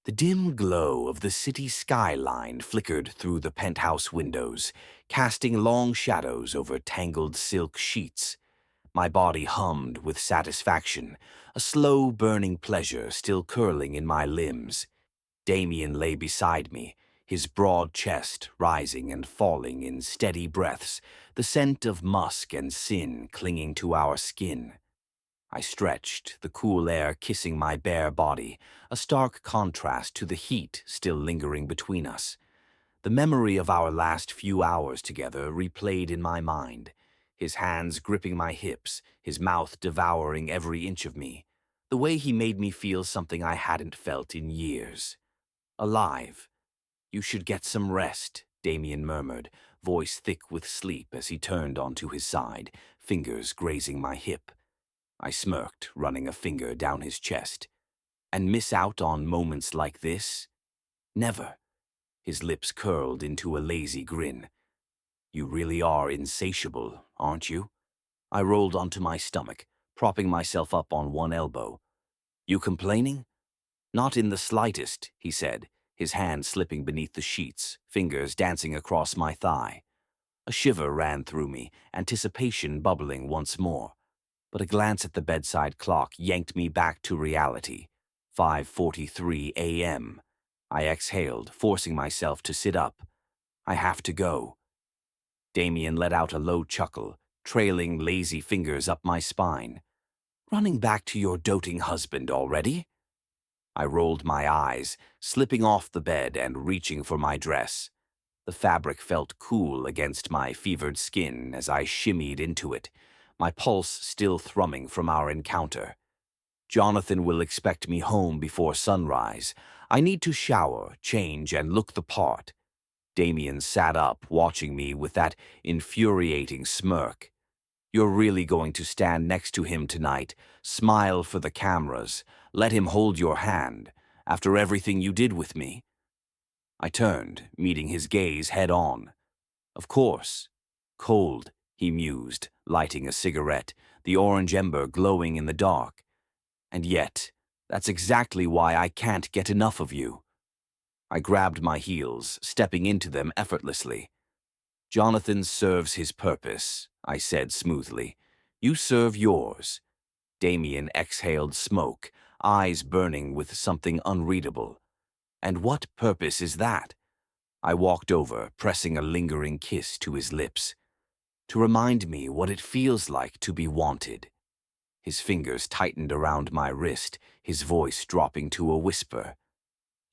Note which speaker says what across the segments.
Speaker 1: The dim glow of the city skyline flickered through the penthouse windows, casting long shadows over tangled silk sheets. My body hummed with satisfaction, a slow burning pleasure still curling in my limbs. Damien lay beside me, his broad chest rising and falling in steady breaths, the scent of musk and sin clinging to our skin. I stretched, the cool air kissing my bare body, a stark contrast to the heat still lingering between us. The memory of our last few hours together replayed in my mind, his hands gripping my hips, his mouth devouring every inch of me, the way he made me feel something I hadn't felt in years. Alive. "You should get some rest," Damien murmured, voice thick with sleep as he turned onto his side, fingers grazing my hip. I smirked, running a finger down his chest. "And miss out on moments like this? Never." His lips curled into a lazy grin. "You really are insatiable, aren't you?" I rolled onto my stomach, propping myself up on one elbow. "You complaining?" "Not in the slightest," he said, his hand slipping beneath the sheets, fingers dancing across my thigh. A shiver ran through me, anticipation bubbling once more. But a glance at the bedside clock yanked me back to reality. 5:43 a.m. I exhaled, forcing myself to sit up. "I have to go." Damien let out a low chuckle, trailing lazy fingers up my spine. "Running back to your doting husband already?" I rolled my eyes, slipping off the bed and reaching for my dress. The fabric felt cool against my fevered skin as I shimmied into it, my pulse still thrumming from our encounter. "Jonathan will expect me home before sunrise. I need to shower, change, and look the part." Damien sat up, watching me with that infuriating smirk. "You're really going to stand next to him tonight, smile for the cameras, let him hold your hand, after everything you did with me?" I turned, meeting his gaze head on. "Of course." "Cold," he mused, lighting a cigarette, the orange ember glowing in the dark. "And yet, that's exactly why I can't get enough of you." I grabbed my heels, stepping into them effortlessly. "Jonathan serves his purpose," I said smoothly. "You serve yours." Damien exhaled smoke, eyes burning with something unreadable. "And what purpose is that?" I walked over, pressing a lingering kiss to his lips. "To remind me what it feels like to be wanted." His fingers tightened around my wrist, his voice dropping to a whisper.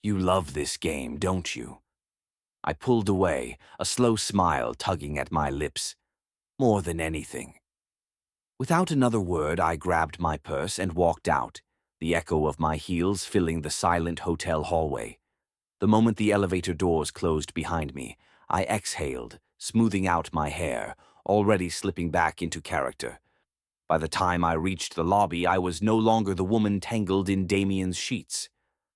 Speaker 1: "You love this game, don't you?" I pulled away, a slow smile tugging at my lips. "More than anything." Without another word, I grabbed my purse and walked out, the echo of my heels filling the silent hotel hallway. The moment the elevator doors closed behind me, I exhaled, smoothing out my hair, already slipping back into character. By the time I reached the lobby, I was no longer the woman tangled in Damien's sheets.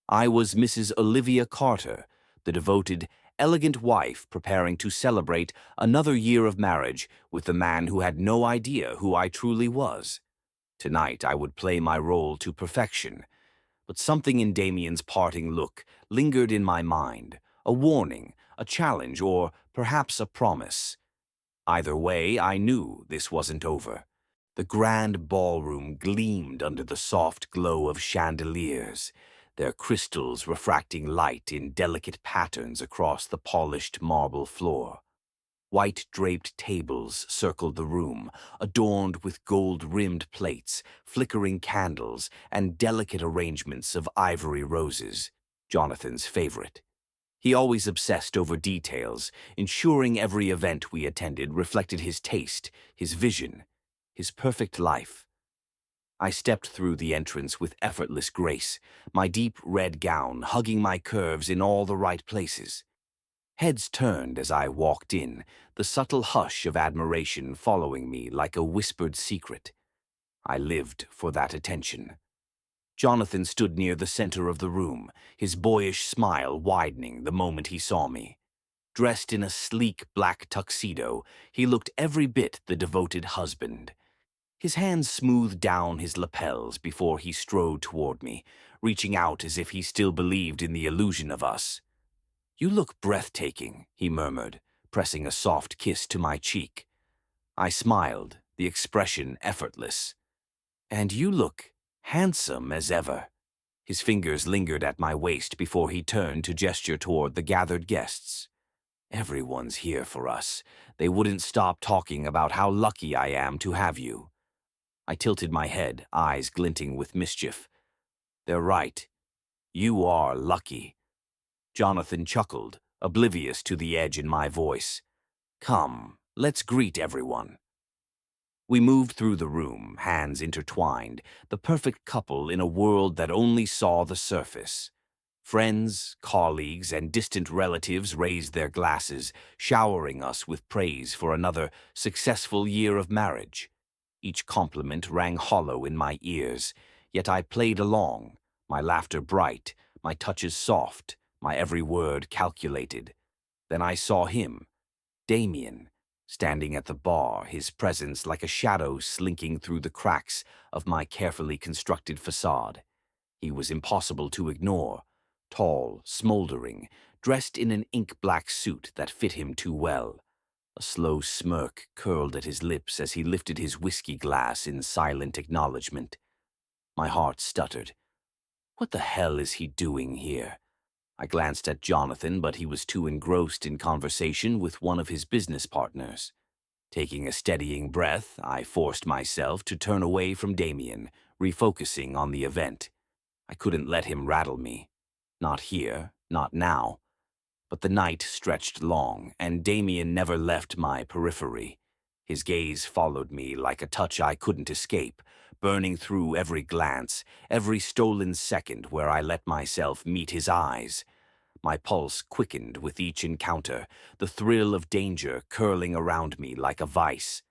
Speaker 1: I was Mrs. Olivia Carter, the devoted, elegant wife preparing to celebrate another year of marriage with the man who had no idea who I truly was. Tonight I would play my role to perfection, but something in Damien's parting look lingered in my mind, a warning, a challenge, or perhaps a promise. Either way, I knew this wasn't over. The grand ballroom gleamed under the soft glow of chandeliers, their crystals refracting light in delicate patterns across the polished marble floor. White draped tables circled the room, adorned with gold-rimmed plates, flickering candles, and delicate arrangements of ivory roses, Jonathan's favorite. He always obsessed over details, ensuring every event we attended reflected his taste, his vision, his perfect life. I stepped through the entrance with effortless grace, my deep red gown hugging my curves in all the right places. Heads turned as I walked in, the subtle hush of admiration following me like a whispered secret. I lived for that attention. Jonathan stood near the center of the room, his boyish smile widening the moment he saw me. Dressed in a sleek black tuxedo, he looked every bit the devoted husband. His hands smoothed down his lapels before he strode toward me, reaching out as if he still believed in the illusion of us. "You look breathtaking," he murmured, pressing a soft kiss to my cheek. I smiled, the expression effortless. "And you look handsome as ever." His fingers lingered at my waist before he turned to gesture toward the gathered guests. "Everyone's here for us. They wouldn't stop talking about how lucky I am to have you." I tilted my head, eyes glinting with mischief. "They're right. You are lucky." Jonathan chuckled, oblivious to the edge in my voice. "Come, let's greet everyone." We moved through the room, hands intertwined, the perfect couple in a world that only saw the surface. Friends, colleagues, and distant relatives raised their glasses, showering us with praise for another successful year of marriage. Each compliment rang hollow in my ears, yet I played along, my laughter bright, my touches soft, my every word calculated. Then I saw him, Damien, standing at the bar, his presence like a shadow slinking through the cracks of my carefully constructed facade. He was impossible to ignore, tall, smoldering, dressed in an ink-black suit that fit him too well. A slow smirk curled at his lips as he lifted his whiskey glass in silent acknowledgement. My heart stuttered. What the hell is he doing here? I glanced at Jonathan, but he was too engrossed in conversation with one of his business partners. Taking a steadying breath, I forced myself to turn away from Damien, refocusing on the event. I couldn't let him rattle me. Not here, not now. But the night stretched long, and Damien never left my periphery. His gaze followed me like a touch I couldn't escape, burning through every glance, every stolen second where I let myself meet his eyes. My pulse quickened with each encounter, the thrill of danger curling around me like a vice.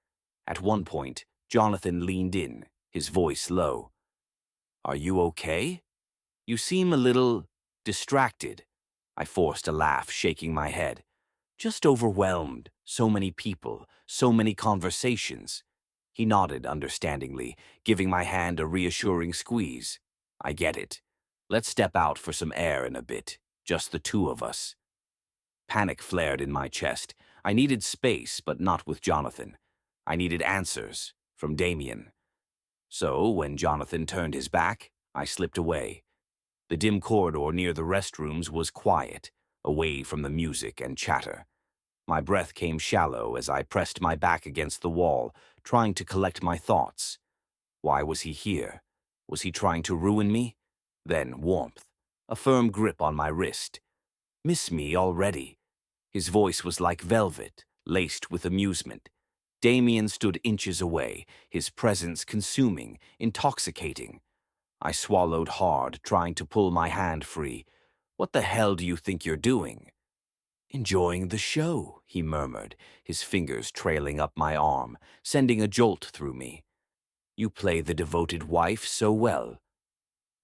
Speaker 1: At one point, Jonathan leaned in, his voice low. "Are you okay? You seem a little distracted." I forced a laugh, shaking my head. "Just overwhelmed. So many people, so many conversations." He nodded understandingly, giving my hand a reassuring squeeze. "I get it. Let's step out for some air in a bit. Just the two of us." Panic flared in my chest. I needed space, but not with Jonathan. I needed answers from Damien. So, when Jonathan turned his back, I slipped away. The dim corridor near the restrooms was quiet, away from the music and chatter. My breath came shallow as I pressed my back against the wall, trying to collect my thoughts. Why was he here? Was he trying to ruin me? Then warmth, a firm grip on my wrist. "Miss me already?" His voice was like velvet, laced with amusement. Damien stood inches away, his presence consuming, intoxicating. I swallowed hard, trying to pull my hand free. "What the hell do you think you're doing?" "Enjoying the show," he murmured, his fingers trailing up my arm, sending a jolt through me. "You play the devoted wife so well."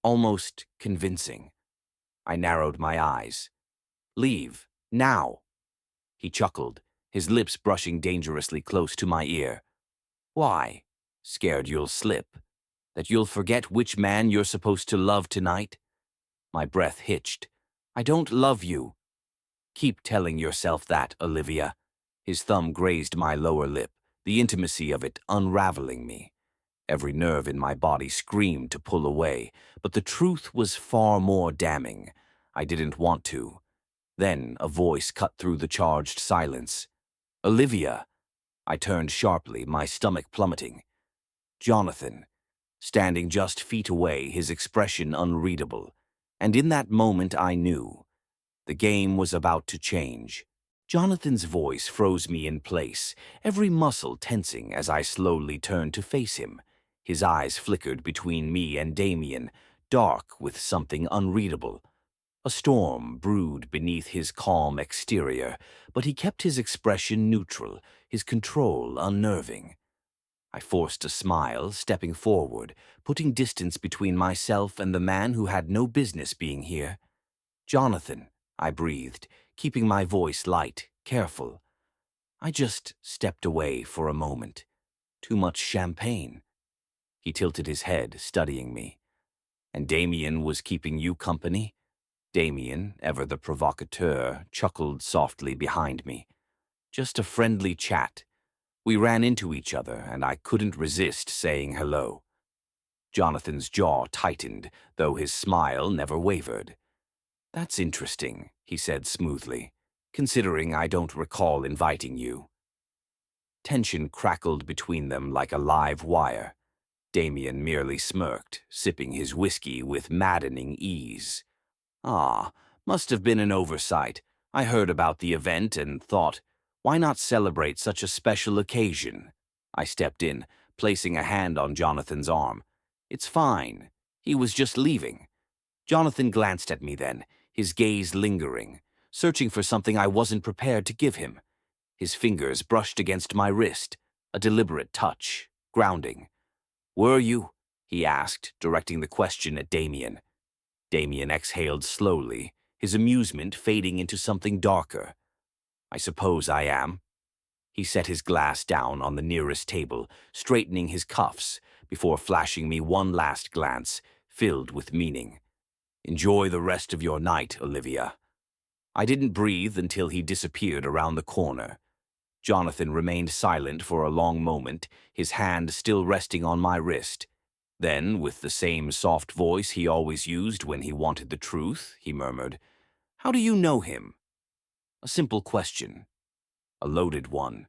Speaker 1: Almost convincing. I narrowed my eyes. "Leave, now." He chuckled, his lips brushing dangerously close to my ear. "Why? Scared you'll slip? That you'll forget which man you're supposed to love tonight?" My breath hitched. "I don't love you." "Keep telling yourself that, Olivia." His thumb grazed my lower lip, the intimacy of it unraveling me. Every nerve in my body screamed to pull away, but the truth was far more damning. I didn't want to. Then a voice cut through the charged silence. "Olivia." I turned sharply, my stomach plummeting. Jonathan, standing just feet away, his expression unreadable. And in that moment I knew. The game was about to change. Jonathan's voice froze me in place, every muscle tensing as I slowly turned to face him. His eyes flickered between me and Damien, dark with something unreadable. A storm brewed beneath his calm exterior, but he kept his expression neutral, his control unnerving. I forced a smile, stepping forward, putting distance between myself and the man who had no business being here. "Jonathan," I breathed, keeping my voice light, careful. "I just stepped away for a moment. Too much champagne." He tilted his head, studying me. And Damien was keeping you company? Damien, ever the provocateur, chuckled softly behind me. Just a friendly chat. We ran into each other, and I couldn't resist saying hello. Jonathan's jaw tightened, though his smile never wavered. That's interesting, he said smoothly, considering I don't recall inviting you. Tension crackled between them like a live wire. Damien merely smirked, sipping his whiskey with maddening ease. Ah, must have been an oversight. I heard about the event and thought, why not celebrate such a special occasion? I stepped in, placing a hand on Jonathan's arm. It's fine. He was just leaving. Jonathan glanced at me then, his gaze lingering, searching for something I wasn't prepared to give him. His fingers brushed against my wrist, a deliberate touch, grounding. Were you? He asked, directing the question at Damien. Damien exhaled slowly, his amusement fading into something darker. I suppose I am. He set his glass down on the nearest table, straightening his cuffs, before flashing me one last glance, filled with meaning. Enjoy the rest of your night, Olivia. I didn't breathe until he disappeared around the corner. Jonathan remained silent for a long moment, his hand still resting on my wrist. Then, with the same soft voice he always used when he wanted the truth, he murmured, How do you know him? A simple question. A loaded one.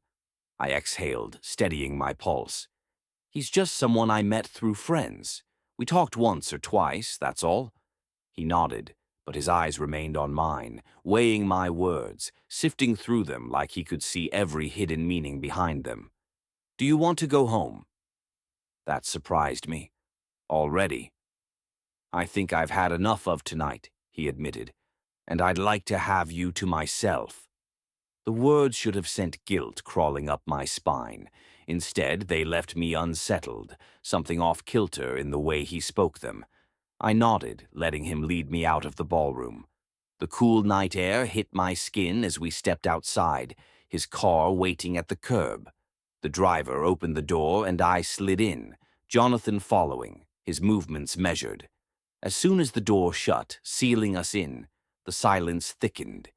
Speaker 1: I exhaled, steadying my pulse. He's just someone I met through friends. We talked once or twice, that's all. He nodded, but his eyes remained on mine, weighing my words, sifting through them like he could see every hidden meaning behind them. Do you want to go home? That surprised me. Already. I think I've had enough of tonight, he admitted, and I'd like to have you to myself. The words should have sent guilt crawling up my spine. Instead, they left me unsettled, something off-kilter in the way he spoke them. I nodded, letting him lead me out of the ballroom. The cool night air hit my skin as we stepped outside, his car waiting at the curb. The driver opened the door and I slid in, Jonathan following, his movements measured. As soon as the door shut, sealing us in, the silence thickened.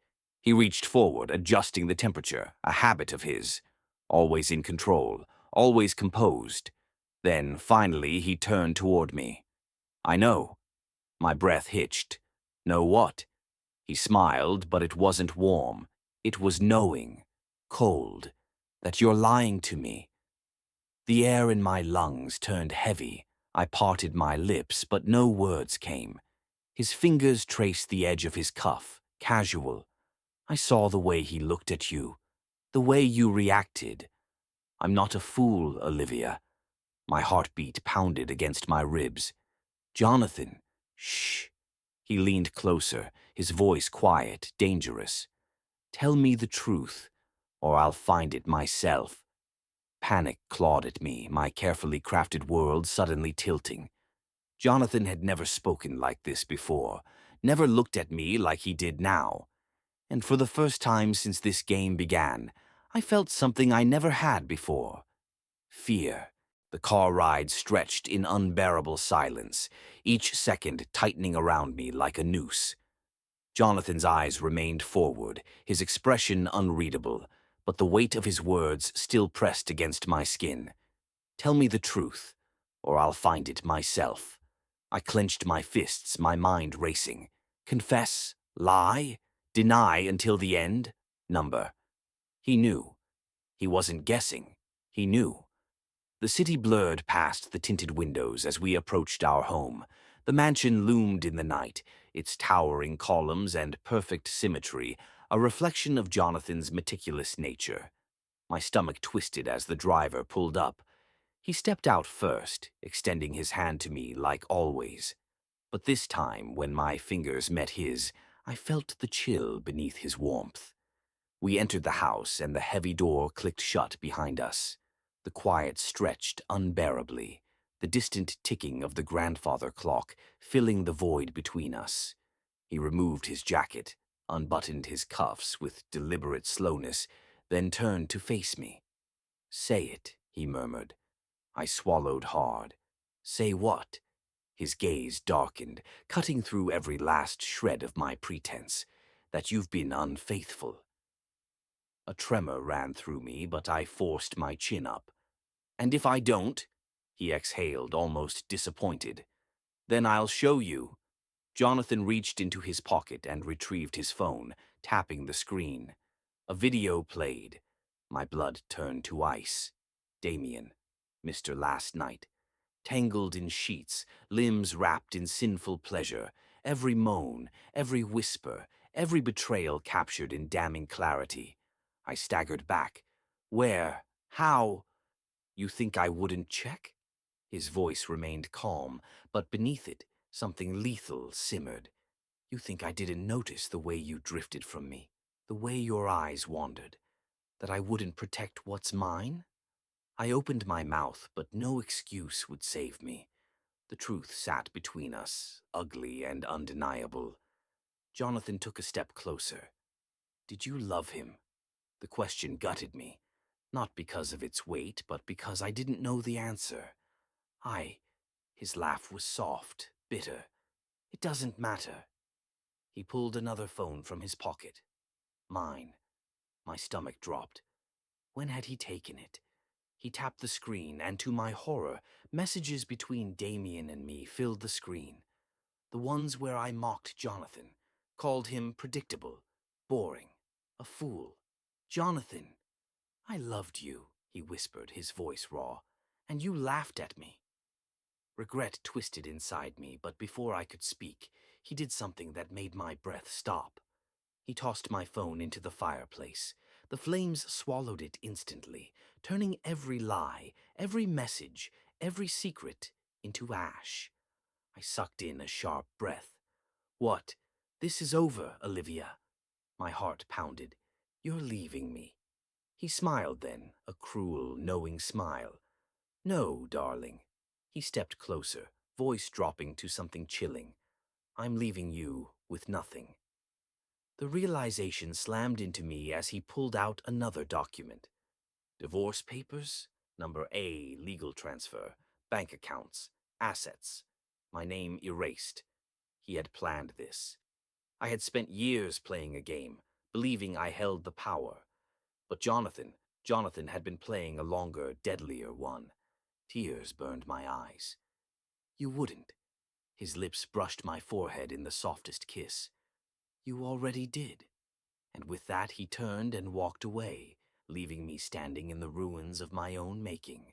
Speaker 1: He reached forward, adjusting the temperature, a habit of his. Always in control, always composed. Then, finally, he turned toward me. I know. My breath hitched. Know what? He smiled, but it wasn't warm. It was knowing, cold, that you're lying to me. The air in my lungs turned heavy. I parted my lips, but no words came. His fingers traced the edge of his cuff, casual. I saw the way he looked at you, the way you reacted. I'm not a fool, Olivia. My heartbeat pounded against my ribs. Jonathan, shh. He leaned closer, his voice quiet, dangerous. Tell me the truth, or I'll find it myself. Panic clawed at me, my carefully crafted world suddenly tilting. Jonathan had never spoken like this before, never looked at me like he did now. And for the first time since this game began, I felt something I never had before. Fear. The car ride stretched in unbearable silence, each second tightening around me like a noose. Jonathan's eyes remained forward, his expression unreadable, but the weight of his words still pressed against my skin. Tell me the truth, or I'll find it myself. I clenched my fists, my mind racing. Confess? Lie? Deny until the end? Number. He knew. He wasn't guessing. He knew. The city blurred past the tinted windows as we approached our home. The mansion loomed in the night, its towering columns and perfect symmetry, a reflection of Jonathan's meticulous nature. My stomach twisted as the driver pulled up. He stepped out first, extending his hand to me like always. But this time, when my fingers met his, I felt the chill beneath his warmth. We entered the house, and the heavy door clicked shut behind us. The quiet stretched unbearably, the distant ticking of the grandfather clock filling the void between us. He removed his jacket, unbuttoned his cuffs with deliberate slowness, then turned to face me. Say it, he murmured. I swallowed hard. Say what? His gaze darkened, cutting through every last shred of my pretense, that you've been unfaithful. A tremor ran through me, but I forced my chin up. And if I don't, he exhaled, almost disappointed, then I'll show you. Jonathan reached into his pocket and retrieved his phone, tapping the screen. A video played. My blood turned to ice. Damien, Mr. Last Night, tangled in sheets, limbs wrapped in sinful pleasure, every moan, every whisper, every betrayal captured in damning clarity. I staggered back. Where? How? You think I wouldn't check? His voice remained calm, but beneath it, something lethal simmered. You think I didn't notice the way you drifted from me, the way your eyes wandered, that I wouldn't protect what's mine? I opened my mouth, but no excuse would save me. The truth sat between us, ugly and undeniable. Jonathan took a step closer. Did you love him? The question gutted me, not because of its weight, but because I didn't know the answer. His laugh was soft, bitter. It doesn't matter. He pulled another phone from his pocket. Mine. My stomach dropped. When had he taken it? He tapped the screen, and to my horror, messages between Damien and me filled the screen. The ones where I mocked Jonathan, called him predictable, boring, a fool. Jonathan, I loved you, he whispered, his voice raw, and you laughed at me. Regret twisted inside me, but before I could speak, he did something that made my breath stop. He tossed my phone into the fireplace. The flames swallowed it instantly, turning every lie, every message, every secret into ash. I sucked in a sharp breath. What? This is over, Olivia. My heart pounded. You're leaving me. He smiled then, a cruel, knowing smile. No, darling. He stepped closer, voice dropping to something chilling. I'm leaving you with nothing. The realization slammed into me as he pulled out another document. Divorce papers, number A, legal transfer, bank accounts, assets. My name erased. He had planned this. I had spent years playing a game, believing I held the power. But Jonathan had been playing a longer, deadlier one. Tears burned my eyes. You wouldn't. His lips brushed my forehead in the softest kiss. You already did. And with that he turned and walked away, leaving me standing in the ruins of my own making.